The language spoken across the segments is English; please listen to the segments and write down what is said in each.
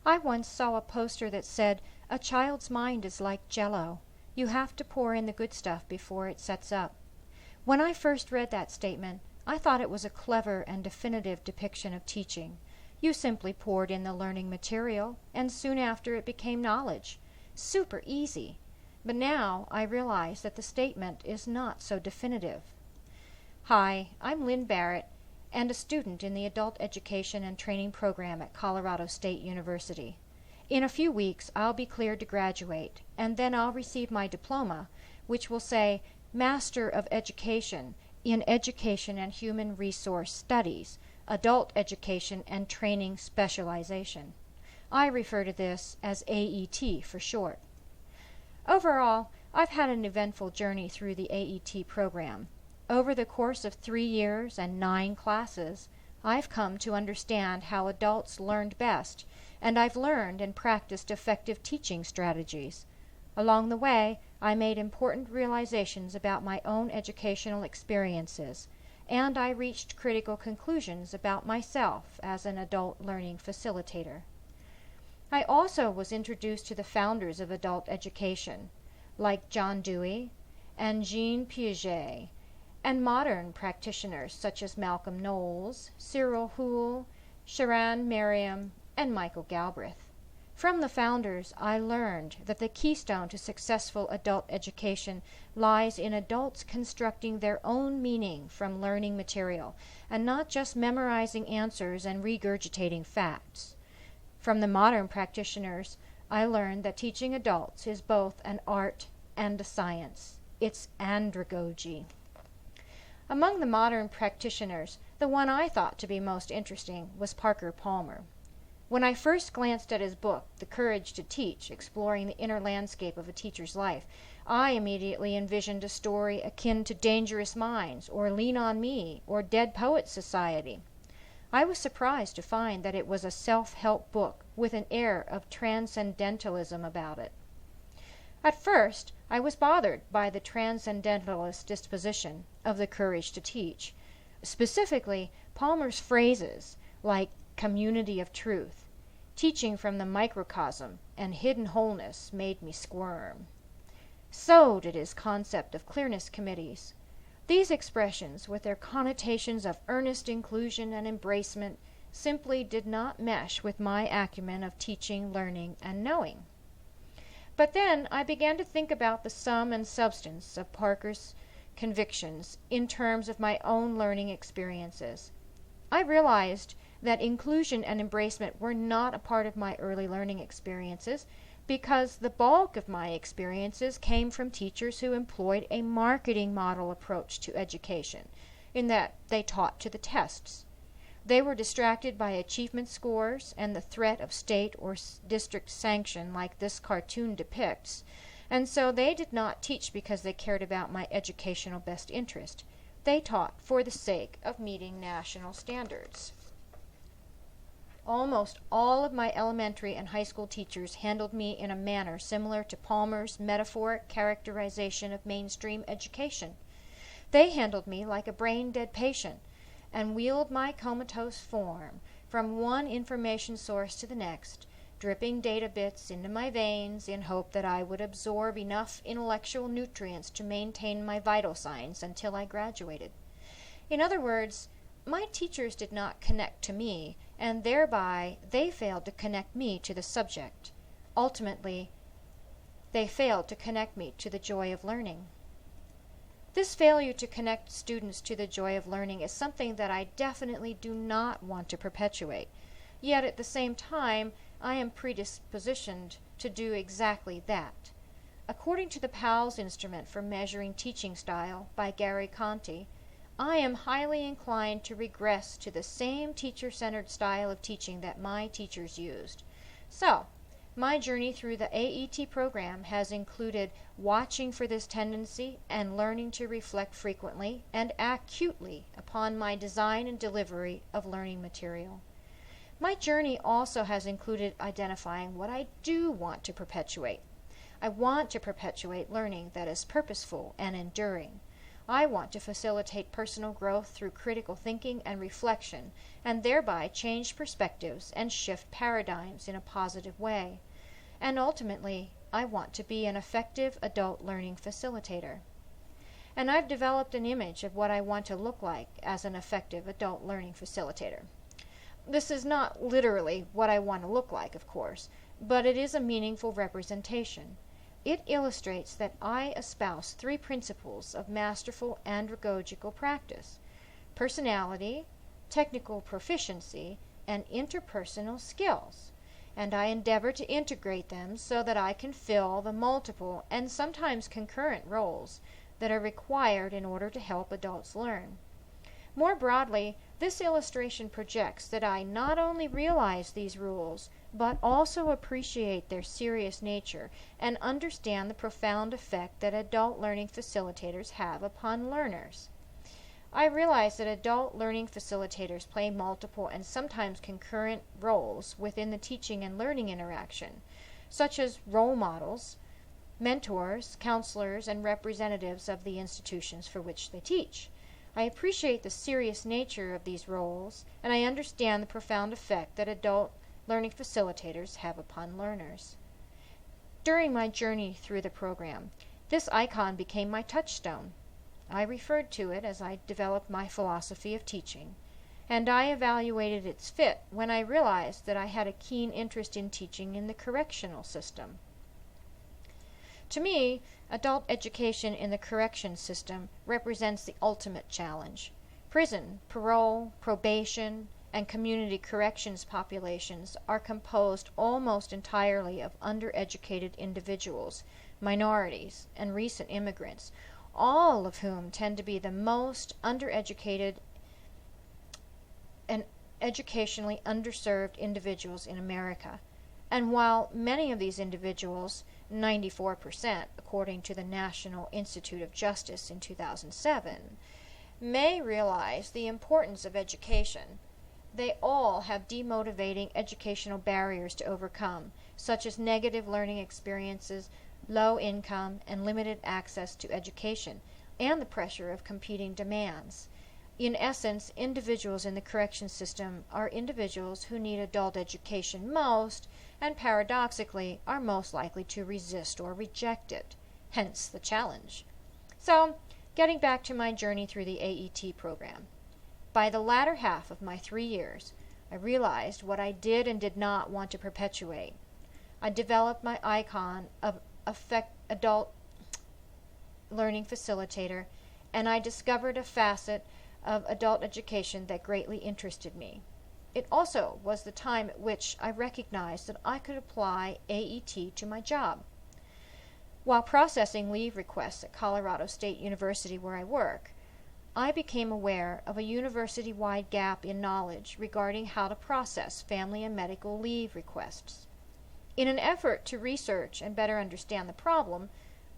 I once saw a poster that said, "A child's mind is like Jell-O. You have to pour in the good stuff before it sets up." When I first read that statement, I thought it was a clever and definitive depiction of teaching. You simply poured in the learning material, and soon after it became knowledge. Super easy. But now I realize that the statement is not so definitive. Hi, I'm Lynn Barrett, and a student in the Adult Education and Training Program at Colorado State University. In a few weeks, I'll be cleared to graduate, and then I'll receive my diploma, which will say Master of Education in Education and Human Resource Studies, Adult Education and Training Specialization. I refer to this as AET for short. Overall, I've had an eventful journey through the AET program. Over the course of 3 years and 9 classes, I've come to understand how adults learned best, and I've learned and practiced effective teaching strategies. Along the way, I made important realizations about my own educational experiences, and I reached critical conclusions about myself as an adult learning facilitator. I also was introduced to the founders of adult education, like John Dewey and Jean Piaget, and modern practitioners such as Malcolm Knowles, Cyril Houle, Sharon Merriam, and Michael Galbraith. From the founders, I learned that the keystone to successful adult education lies in adults constructing their own meaning from learning material, and not just memorizing answers and regurgitating facts. From the modern practitioners, I learned that teaching adults is both an art and a science. It's andragogy. Among the modern practitioners, the one I thought to be most interesting was Parker Palmer. When I first glanced at his book, The Courage to Teach, exploring the inner landscape of a teacher's life, I immediately envisioned a story akin to Dangerous Minds, or Lean on Me, or Dead Poets Society. I was surprised to find that it was a self-help book with an air of transcendentalism about it. At first, I was bothered by the transcendentalist disposition of The Courage to Teach. Specifically, Palmer's phrases like community of truth, teaching from the microcosm, and hidden wholeness made me squirm. So did his concept of clearness committees. These expressions, with their connotations of earnest inclusion and embracement, simply did not mesh with my acumen of teaching, learning, and knowing. But then I began to think about the sum and substance of Parker's convictions in terms of my own learning experiences. I realized that inclusion and embracement were not a part of my early learning experiences because the bulk of my experiences came from teachers who employed a marketing model approach to education, in that they taught to the tests. They were distracted by achievement scores and the threat of state or district sanction like this cartoon depicts, and so they did not teach because they cared about my educational best interest. They taught for the sake of meeting national standards. Almost all of my elementary and high school teachers handled me in a manner similar to Palmer's metaphoric characterization of mainstream education. They handled me like a brain-dead patient and wheeled my comatose form from one information source to the next, dripping data bits into my veins in hope that I would absorb enough intellectual nutrients to maintain my vital signs until I graduated. In other words, my teachers did not connect to me, and thereby they failed to connect me to the subject. Ultimately, they failed to connect me to the joy of learning. This failure to connect students to the joy of learning is something that I definitely do not want to perpetuate. Yet at the same time, I am predispositioned to do exactly that. According to the PALS instrument for measuring teaching style by Gary Conti, I am highly inclined to regress to the same teacher-centered style of teaching that my teachers used. So, my journey through the AET program has included watching for this tendency and learning to reflect frequently and acutely upon my design and delivery of learning material. My journey also has included identifying what I do want to perpetuate. I want to perpetuate learning that is purposeful and enduring. I want to facilitate personal growth through critical thinking and reflection, and thereby change perspectives and shift paradigms in a positive way. And ultimately, I want to be an effective adult learning facilitator. And I've developed an image of what I want to look like as an effective adult learning facilitator. This is not literally what I want to look like, of course, but it is a meaningful representation. It illustrates that I espouse 3 principles of masterful andragogical practice: personality, technical proficiency, and interpersonal skills, and I endeavor to integrate them so that I can fill the multiple and sometimes concurrent roles that are required in order to help adults learn. More broadly, this illustration projects that I not only realize these rules, but also appreciate their serious nature and understand the profound effect that adult learning facilitators have upon learners. I realize that adult learning facilitators play multiple and sometimes concurrent roles within the teaching and learning interaction, such as role models, mentors, counselors, and representatives of the institutions for which they teach. I appreciate the serious nature of these roles, and I understand the profound effect that adult learning facilitators have upon learners. During my journey through the program, this icon became my touchstone. I referred to it as I developed my philosophy of teaching, and I evaluated its fit when I realized that I had a keen interest in teaching in the correctional system. To me, adult education in the correction system represents the ultimate challenge. Prison, parole, probation, and community corrections populations are composed almost entirely of undereducated individuals, minorities, and recent immigrants, all of whom tend to be the most undereducated and educationally underserved individuals in America. And while many of these individuals, 94% according to the National Institute of Justice in 2007, may realize the importance of education, they all have demotivating educational barriers to overcome, such as negative learning experiences, low income, and limited access to education, and the pressure of competing demands. In essence, individuals in the correction system are individuals who need adult education most, and paradoxically are most likely to resist or reject it, hence the challenge. So, getting back to my journey through the AET program. By the latter half of my 3 years, I realized what I did and did not want to perpetuate. I developed my icon of adult learning facilitator, and I discovered a facet of adult education that greatly interested me. It also was the time at which I recognized that I could apply AET to my job. While processing leave requests at Colorado State University where I work, I became aware of a university-wide gap in knowledge regarding how to process family and medical leave requests. In an effort to research and better understand the problem,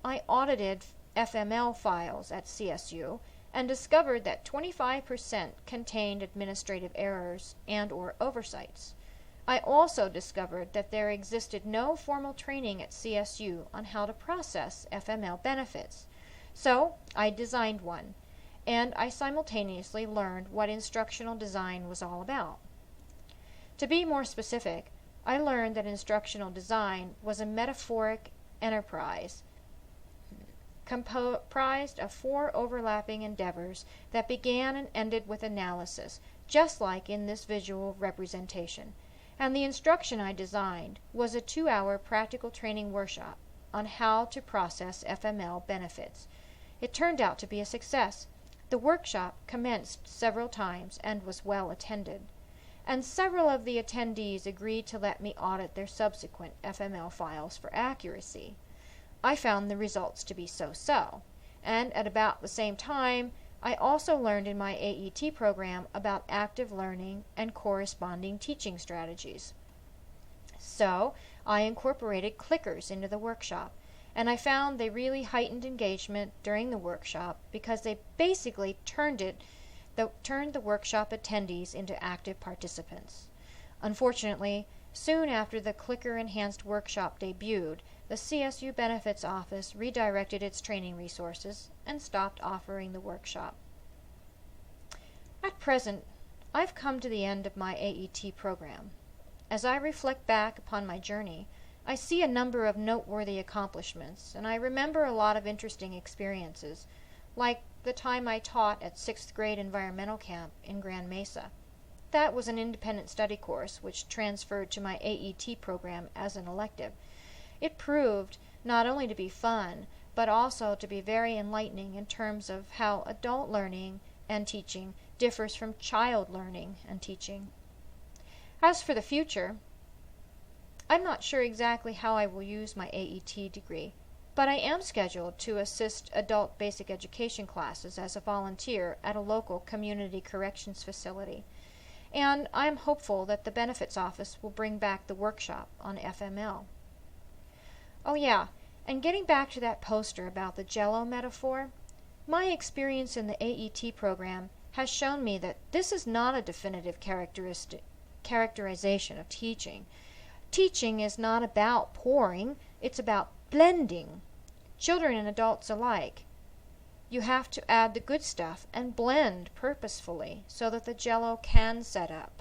I audited FML files at CSU and discovered that 25% contained administrative errors and/or oversights. I also discovered that there existed no formal training at CSU on how to process FML benefits. So I designed one, and I simultaneously learned what instructional design was all about. To be more specific, I learned that instructional design was a metaphoric enterprise comprised of 4 overlapping endeavors that began and ended with analysis, just like in this visual representation. And the instruction I designed was a 2-hour practical training workshop on how to process FML benefits. It turned out to be a success. The workshop commenced several times and was well attended, and several of the attendees agreed to let me audit their subsequent FML files for accuracy. I found the results to be so-so, and at about the same time, I also learned in my AET program about active learning and corresponding teaching strategies. So, I incorporated clickers into the workshop, and I found they really heightened engagement during the workshop because they basically turned the workshop attendees into active participants. Unfortunately, soon after the clicker-enhanced workshop debuted, the CSU Benefits Office redirected its training resources and stopped offering the workshop. At present, I've come to the end of my AET program. As I reflect back upon my journey, I see a number of noteworthy accomplishments, and I remember a lot of interesting experiences, like the time I taught at 6th grade environmental camp in Grand Mesa. That was an independent study course which transferred to my AET program as an elective. It proved not only to be fun, but also to be very enlightening in terms of how adult learning and teaching differs from child learning and teaching. As for the future, I'm not sure exactly how I will use my AET degree, but I am scheduled to assist adult basic education classes as a volunteer at a local community corrections facility, and I am hopeful that the Benefits Office will bring back the workshop on FML. Oh yeah, and getting back to that poster about the Jell-O metaphor, my experience in the AET program has shown me that this is not a definitive characterization of teaching. Teaching is not about pouring, it's about blending, children and adults alike. You have to add the good stuff and blend purposefully so that the Jell-O can set up.